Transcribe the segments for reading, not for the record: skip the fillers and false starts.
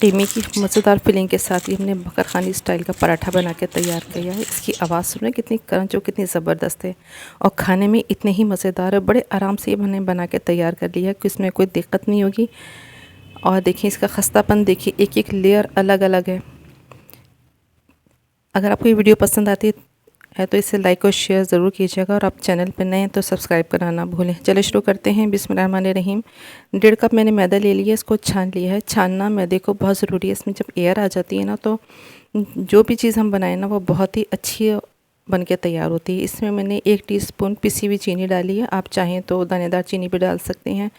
कीमे की मज़ेदार फिलिंग के साथ ही हमने बकरखानी स्टाइल का पराठा बना के तैयार किया है। इसकी आवाज़ सुने कितनी क्रंच और कितनी ज़बरदस्त है और खाने में इतने ही मज़ेदार है। बड़े आराम से ये मैंने बना के तैयार कर लिया है कि इसमें कोई दिक्कत नहीं होगी। और देखिए इसका खस्तापन देखिए, एक एक लेयर अलग अलग है। अगर आपको ये वीडियो पसंद आती है तो इसे लाइक और शेयर ज़रूर कीजिएगा और आप चैनल पर नए हैं तो सब्सक्राइब करना ना भूलें। चलिए शुरू करते हैं। बिस्मिल्लाहिर्रहमानिर्रहीम। 1.5 कप मैंने मैदा ले लिया, इसको छान लिया है। छानना मैदे को बहुत ज़रूरी है। इसमें जब एयर आ जाती है ना तो जो भी चीज़ हम बनाएं ना वो बहुत ही अच्छी बन के तैयार होती है। इसमें मैंने 1 टीस्पून पिसी हुई चीनी डाली है। आप चाहें तो दानेदार चीनी भी डाल सकते हैं।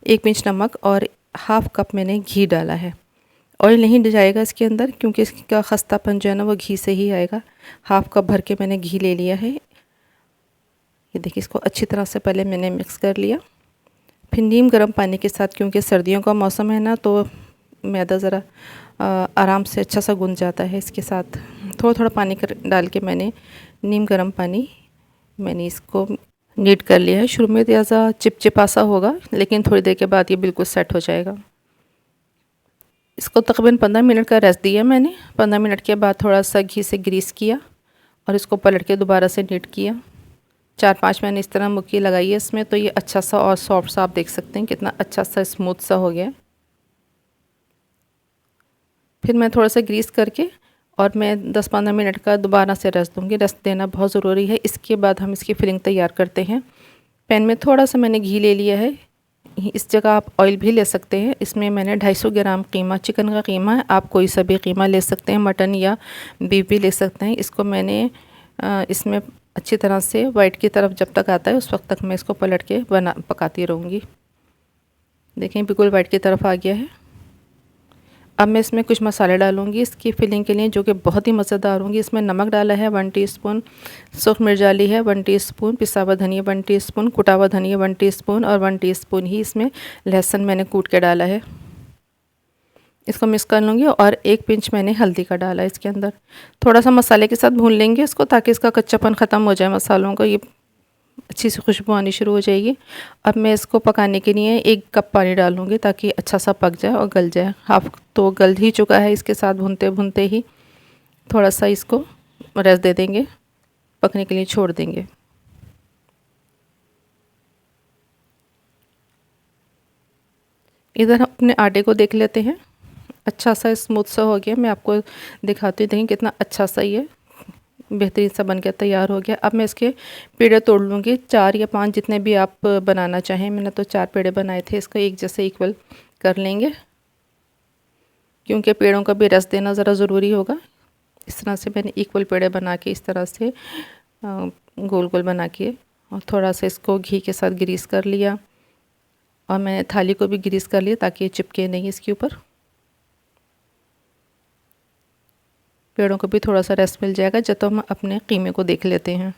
1 पिंच नमक और हाफ़ कप मैंने घी डाला है। ऑयल नहीं जाएगा इसके अंदर क्योंकि इसका खस्तापन जो है ना वो घी से ही आएगा। हाफ़ कप भर के मैंने घी ले लिया है। ये देखिए इसको अच्छी तरह से पहले मैंने मिक्स कर लिया। फिर नीम गर्म पानी के साथ, क्योंकि सर्दियों का मौसम है ना तो मैदा ज़रा आराम से अच्छा सा गुंद जाता है। इसके साथ थोड़ा थोड़ा पानी डाल के मैंने नीम गर्म पानी मैंने इसको नीड कर लिया है। शुरू में ज़्यादा चिपचिपा सा होगा लेकिन थोड़ी देर के बाद ये बिल्कुल सेट हो जाएगा। इसको तकरीबन 15 मिनट का रेस्ट दिया मैंने। 15 मिनट के बाद थोड़ा सा घी से ग्रीस किया और इसको पलट के दोबारा से नीट किया। 4-5 मैंने इस तरह मुक्की लगाई है इसमें, तो ये अच्छा सा और सॉफ्ट सा आप देख सकते हैं कितना अच्छा सा स्मूथ सा हो गया। फिर मैं थोड़ा सा ग्रीस करके और मैं 10-15 मिनट का दोबारा से रेस्ट दूँगी। रेस्ट देना बहुत ज़रूरी है। इसके बाद हम इसकी फिलिंग तैयार करते हैं। पैन में थोड़ा सा मैंने घी ले लिया है। इस जगह आप ऑयल भी ले सकते हैं। इसमें मैंने 250 ग्राम कीमा, चिकन का कीमा है, आप कोई सा भी कीमा ले सकते हैं, मटन या बीफ भी ले सकते हैं। इसको मैंने इसमें अच्छी तरह से वाइट की तरफ जब तक आता है उस वक्त तक मैं इसको पलट के पकाती रहूँगी। देखें बिल्कुल वाइट की तरफ आ गया है। अब मैं इसमें कुछ मसाले डालूँगी इसकी फिलिंग के लिए जो कि बहुत ही मज़ेदार होंगी। इसमें नमक डाला है 1 टीस्पून, सूख मिर्च डाली है 1 टीस्पून, पिसा हुआ धनिया 1 टीस्पून, कुटा हुआ धनिया 1 टीस्पून और 1 टीस्पून ही इसमें लहसुन मैंने कूट के डाला है। इसको मिक्स कर लूँगी और 1 पिंच मैंने हल्दी का डाला है इसके अंदर। थोड़ा सा मसाले के साथ भून लेंगे इसको ताकि इसका कच्चापन ख़त्म हो जाए मसालों का। ये अच्छी सी खुशबू आनी शुरू हो जाएगी। अब मैं इसको पकाने के लिए 1 कप पानी डालूँगी ताकि अच्छा सा पक जाए और गल जाए। हाफ तो गल ही चुका है। इसके साथ भूनते भूनते ही थोड़ा सा इसको रेस्ट दे देंगे, पकने के लिए छोड़ देंगे। इधर अपने आटे को देख लेते हैं। अच्छा सा स्मूथ सा हो गया। मैं आपको दिखाती हूँ, देखिए कितना अच्छा सा ये बेहतरीन सा बन के तैयार हो गया। अब मैं इसके पेड़े तोड़ लूँगी, 4 या 5 जितने भी आप बनाना चाहें। मैंने तो 4 पेड़े बनाए थे। इसको एक जैसे इक्वल कर लेंगे क्योंकि पेड़ों का भी रस देना ज़रा ज़रूरी होगा। इस तरह से मैंने इक्वल पेड़े बना के इस तरह से गोल गोल बना के और थोड़ा सा इसको घी के साथ ग्रीस कर लिया और मैंने थाली को भी ग्रीस कर लिया ताकि ये चिपके नहीं इसके ऊपर। पेड़ों को भी थोड़ा सा रेस्ट मिल जाएगा। जब तो हम अपने कीमे को देख लेते हैं।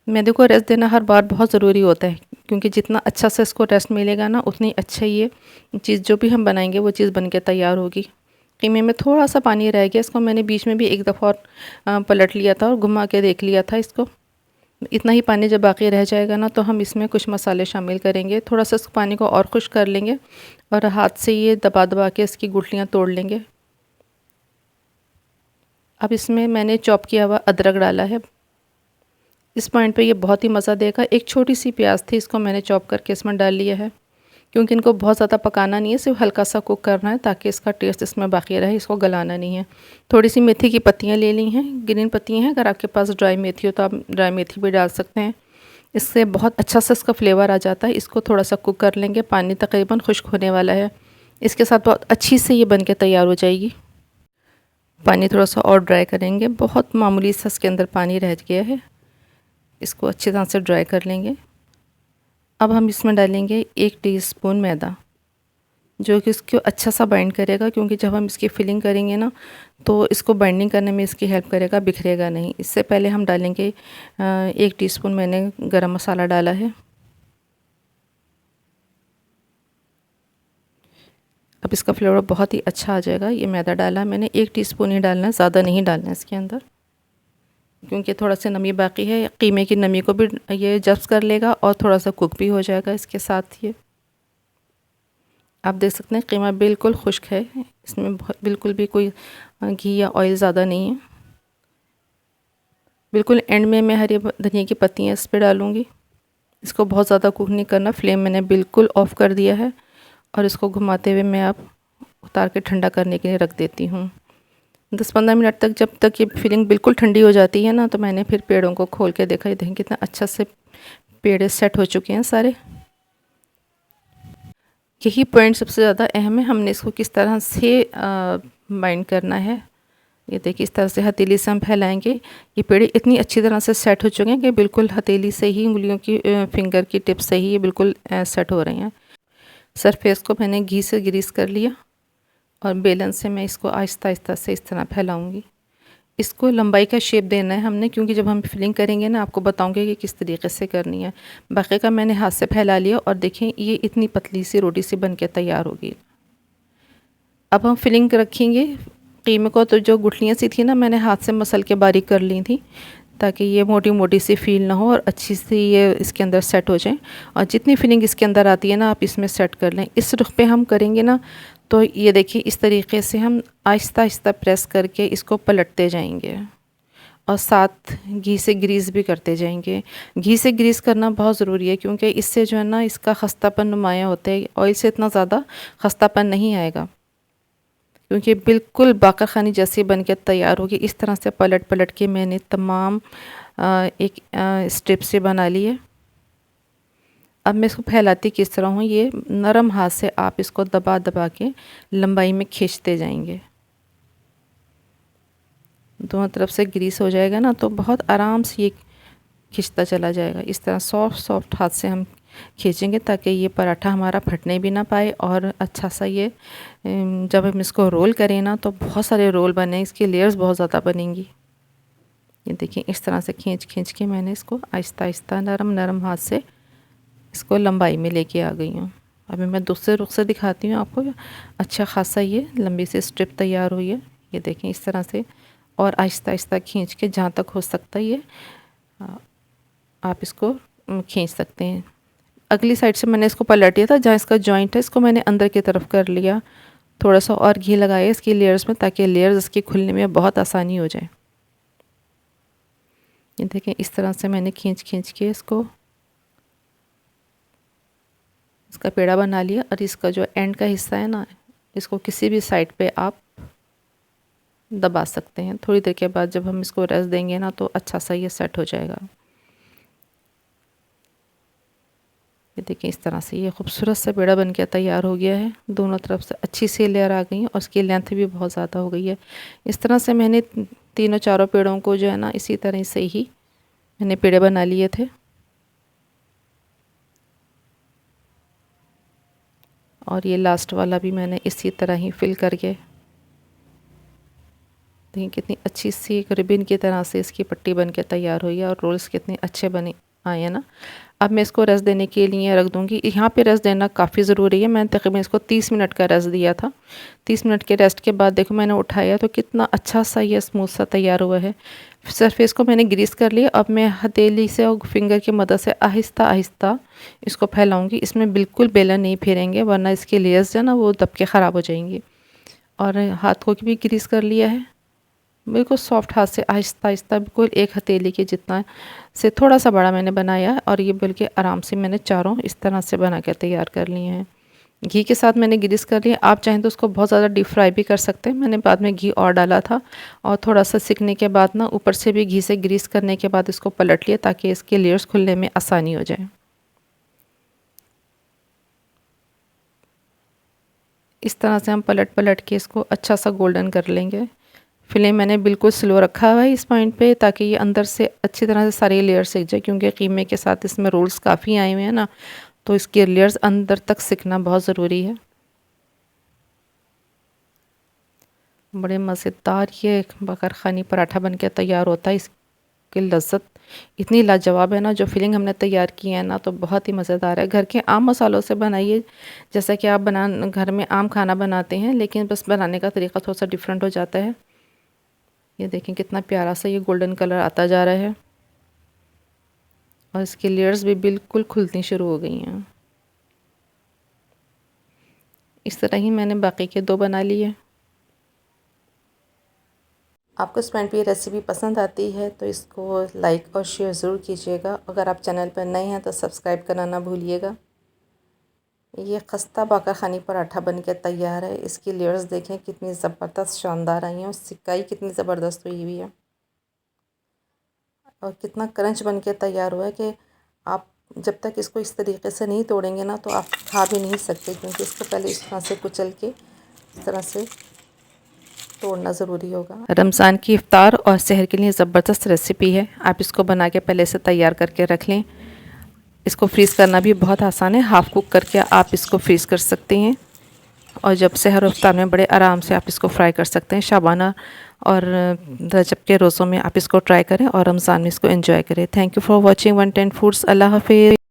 मैदे को रेस्ट देना हर बार बहुत ज़रूरी होता है क्योंकि जितना अच्छा से इसको रेस्ट मिलेगा ना उतनी अच्छा ये चीज़ जो भी हम बनाएंगे वो चीज़ बन के तैयार होगी। कीमे में थोड़ा सा पानी रह गया, इसको मैंने बीच में भी एक दफ़ा और पलट लिया था और घुमा के देख लिया था इसको। इतना ही पानी जब बाकी रह जाएगा ना तो हम इसमें कुछ मसाले शामिल करेंगे। थोड़ा सा इस पानी को और खुश कर लेंगे और हाथ से ये दबा दबा के इसकी गुठलियाँ तोड़ लेंगे। अब इसमें मैंने चॉप किया हुआ अदरक डाला है। इस पॉइंट पे ये बहुत ही मज़ा देगा। एक छोटी सी प्याज थी, इसको मैंने चॉप करके इसमें डाल लिया है क्योंकि इनको बहुत ज़्यादा पकाना नहीं है, सिर्फ हल्का सा कुक करना है ताकि इसका टेस्ट इसमें बाकी रहे। इसको गलाना नहीं है। थोड़ी सी मेथी की पत्तियाँ ले ली हैं, ग्रीन पत्तियाँ हैं। अगर आपके पास ड्राई मेथी हो तो आप ड्राई मेथी भी डाल सकते हैं। इससे बहुत अच्छा सा इसका फ्लेवर आ जाता है। इसको थोड़ा सा कुक कर लेंगे। पानी तकरीबन खुश्क होने वाला है। इसके साथ बहुत अच्छी से ये बन के तैयार हो जाएगी। पानी थोड़ा सा और ड्राई करेंगे। बहुत मामूली सा इसके अंदर पानी रह गया है, इसको अच्छी तरह से ड्राई कर लेंगे। अब हम इसमें डालेंगे 1 टीस्पून मैदा जो कि इसको अच्छा सा बाइंड करेगा क्योंकि जब हम इसकी फिलिंग करेंगे ना तो इसको बाइंडिंग करने में इसकी हेल्प करेगा, बिखरेगा नहीं। इससे पहले हम डालेंगे 1 टीस्पून मैंने गरम मसाला डाला है। अब इसका फ्लेवर बहुत ही अच्छा आ जाएगा। ये मैदा डाला मैंने, 1 टीस्पून ही डालना है, ज़्यादा नहीं डालना है इसके अंदर क्योंकि थोड़ा सा नमी बाकी है। कीमे की नमी को भी ये जब्स कर लेगा और थोड़ा सा कुक भी हो जाएगा इसके साथ। ये आप देख सकते हैं कीमा बिल्कुल खुश्क है, इसमें बिल्कुल भी कोई घी या ऑयल ज़्यादा नहीं है। बिल्कुल एंड में मैं हरी धनिया की पत्तियाँ इस पर डालूँगी। इसको बहुत ज़्यादा कुक नहीं करना, फ्लेम मैंने बिल्कुल ऑफ़ कर दिया है और इसको घुमाते हुए मैं अब उतार के ठंडा करने के लिए रख देती हूँ। 10-15 मिनट तक, जब तक ये फिलिंग बिल्कुल ठंडी हो जाती है ना, तो मैंने फिर पेड़ों को खोल के देखा। ये देखें कितना अच्छा से पेड़ सेट हो चुके हैं सारे। यही पॉइंट सबसे ज़्यादा अहम है, हमने इसको किस तरह से बाइंड करना है। ये देखिए इस तरह से हथेली से हम फैलाएंगे। ये पेड़ इतनी अच्छी तरह से सेट हो चुके हैं कि बिल्कुल हथेली से ही, उंगलियों की फिंगर की टिप से ही ये बिल्कुल सेट हो रहे हैं। सरफेस को मैंने घी से ग्रीस कर लिया और बेलन से मैं इसको आहिस्ता आहिस्ता से इस तरह फैलाऊंगी। इसको लंबाई का शेप देना है हमने, क्योंकि जब हम फिलिंग करेंगे ना, आपको बताऊंगे कि किस तरीके से करनी है। बाकी का मैंने हाथ से फैला लिया और देखें ये इतनी पतली सी रोटी सी बन के तैयार होगी। अब हम फिलिंग रखेंगे कीमे को। तो जो गुठलियाँ सी थी ना, मैंने हाथ से मसल के बारीक कर ली थी, ताकि ये मोटी मोटी सी फील ना हो और अच्छी सी ये इसके अंदर सेट हो जाए। और जितनी फिलिंग इसके अंदर आती है ना, आप इसमें सेट कर लें। इस रुख पे हम करेंगे ना, तो ये देखिए इस तरीके से हम आहिस्ता आहिस्ता प्रेस करके इसको पलटते जाएंगे और साथ घी से ग्रीस भी करते जाएंगे। घी से ग्रीस करना बहुत ज़रूरी है, क्योंकि इससे जो है ना, इसका खस्तापन नुमाया होता है। ऑयल से इतना ज़्यादा खस्तापन नहीं आएगा, क्योंकि बिल्कुल बाकर ख़ानी जैसी बन के तैयार होगी। इस तरह से पलट पलट के मैंने तमाम एक स्ट्रिप से बना लिए। अब मैं इसको फैलाती किस तरह हूँ, ये नरम हाथ से आप इसको दबा दबा के लंबाई में खींचते जाएंगे। दोनों तरफ से ग्रीस हो जाएगा ना, तो बहुत आराम से ये खींचता चला जाएगा। इस तरह सॉफ्ट सॉफ्ट हाथ से हम खींचेंगे, ताकि ये पराठा हमारा फटने भी ना पाए। और अच्छा सा ये जब हम इसको रोल करें ना, तो बहुत सारे रोल बने, इसकी लेयर्स बहुत ज़्यादा बनेंगी। ये देखिए इस तरह से खींच खींच के मैंने इसको आहिस्ता आहिस्ता नरम नरम हाथ से इसको लंबाई में लेके आ गई हूँ। अभी मैं दूसरे रुख से दिखाती हूँ आपको। अच्छा खासा ये लंबी सी स्ट्रिप तैयार हुई है। ये देखें इस तरह से, और आहिस्ता आहिस्ता खींच के जहाँ तक हो सकता है ये आप इसको खींच सकते हैं। अगली साइड से मैंने इसको पलट दिया था, जहाँ इसका जॉइंट है इसको मैंने अंदर की तरफ कर लिया। थोड़ा सा और घी लगाया इसकी लेयर्स में, ताकि लेयर्स इसकी खुलने में बहुत आसानी हो जाए। ये देखें इस तरह से मैंने खींच खींच के इसको इसका पेड़ा बना लिया। और इसका जो एंड का हिस्सा है ना, इसको किसी भी साइड पे आप दबा सकते हैं। थोड़ी देर के बाद जब हम इसको रेस्ट देंगे ना, तो अच्छा सा ये सेट हो जाएगा। ये देखिए इस तरह से ये खूबसूरत सा पेड़ा बन के तैयार हो गया है। दोनों तरफ से अच्छी सी लेयर आ गई है और उसकी लेंथ भी बहुत ज़्यादा हो गई है। इस तरह से मैंने तीनों चारों पेड़ों को जो है ना, इसी तरह से ही मैंने पेड़े बना लिए थे। और ये लास्ट वाला भी मैंने इसी तरह ही फिल करके, देखिए कितनी अच्छी सी एक रिबन की तरह से इसकी पट्टी बन के तैयार हुई है। और रोल्स कितने अच्छे बने आए हैं ना। अब मैं इसको रस देने के लिए रख दूंगी। यहाँ पे रस देना काफ़ी ज़रूरी है। मैंने तकरीबन इसको 30 मिनट का रस दिया था। 30 मिनट के रेस्ट के बाद देखो मैंने उठाया तो कितना अच्छा सा ये स्मूथ सा तैयार हुआ है। सरफेस को मैंने ग्रीस कर लिया। अब मैं हथेली से और फिंगर की मदद से आहिस्ता आहिस्ता इसको फैलाऊँगी। इसमें बिल्कुल बेलन नहीं फेरेंगे, वरना इसके लेयर्स जो है ना, वो दब के ख़राब हो जाएंगी। और हाथ को भी ग्रीस कर लिया है। बिल्कुल सॉफ्ट हाथ से आहिस्ता आहिस्ता, बिल्कुल एक हथेली के जितना से थोड़ा सा बड़ा मैंने बनाया है। और ये बल्कि आराम से मैंने चारों इस तरह से बना के तैयार कर लिए हैं। घी के साथ मैंने ग्रीस कर लिया। आप चाहें तो उसको बहुत ज़्यादा डीप फ्राई भी कर सकते हैं। मैंने बाद में घी और डाला था, और थोड़ा सा सिकने के बाद ना ऊपर से भी घी से ग्रीस करने के बाद इसको पलट लिया, ताकि इसके लेयर्स खुलने में आसानी हो जाए। इस तरह से हम पलट पलट के इसको अच्छा सा गोल्डन कर लेंगे। फ्लेम मैंने बिल्कुल स्लो रखा हुआ है इस पॉइंट पे, ताकि ये अंदर से अच्छी तरह से सारे लेयर सिक जाए। क्योंकि कीमे के साथ इसमें रोल्स काफ़ी आए हुए हैं ना, तो इसके लेयर्स अंदर तक सिकना बहुत ज़रूरी है। बड़े मज़ेदार ये बकर ख़ानी पराठा बन के तैयार होता है। इसकी लज़्ज़त इतनी लाजवाब है ना, जो फिलिंग हमने तैयार की है ना, तो बहुत ही मज़ेदार है। घर के आम मसालों से बनाइए, जैसा कि आप घर में आम खाना बनाते हैं, लेकिन बस बनाने का तरीका थोड़ा सा डिफरेंट हो जाता है। ये देखें कितना प्यारा सा ये गोल्डन कलर आता जा रहा है, और इसकी लेयर्स भी बिल्कुल खुलनी शुरू हो गई हैं। इस तरह ही मैंने बाकी के 2 बना लिए। आपको इस फ्रेंड पे ये रेसिपी पसंद आती है तो इसको लाइक और शेयर ज़रूर कीजिएगा। अगर आप चैनल पर नए हैं तो सब्सक्राइब करना ना भूलिएगा। ये खस्ता बाकर ख़ानी पराठा बन के तैयार है। इसकी लेयर्स देखें कितनी ज़बरदस्त शानदार आई हैं और सिकाई कितनी ज़बरदस्त हुई हुई है और कितना क्रंच बन के तैयार हुआ है कि आप जब तक इसको इस तरीके से नहीं तोड़ेंगे ना तो आप खा भी नहीं सकते, क्योंकि इसको पहले इस तरह से कुचल के इस तरह से तोड़ना ज़रूरी होगा। रमज़ान की इफ्तार और सहर के लिए ज़बरदस्त रेसिपी है। आप इसको बना के पहले से तैयार करके रख लें। इसको फ्रीज़ करना भी बहुत आसान है। हाफ़ कुक करके आप इसको फ्रीज़ कर सकते हैं और जब सहर और इफ्तार में बड़े आराम से आप इसको फ्राई कर सकते हैं। शाबाना और रजब के रोज़ों में आप इसको ट्राई करें और रमज़ान में इसको एंजॉय करें। Thank you for watching 110 foods. अल्लाह हाफ़िज़।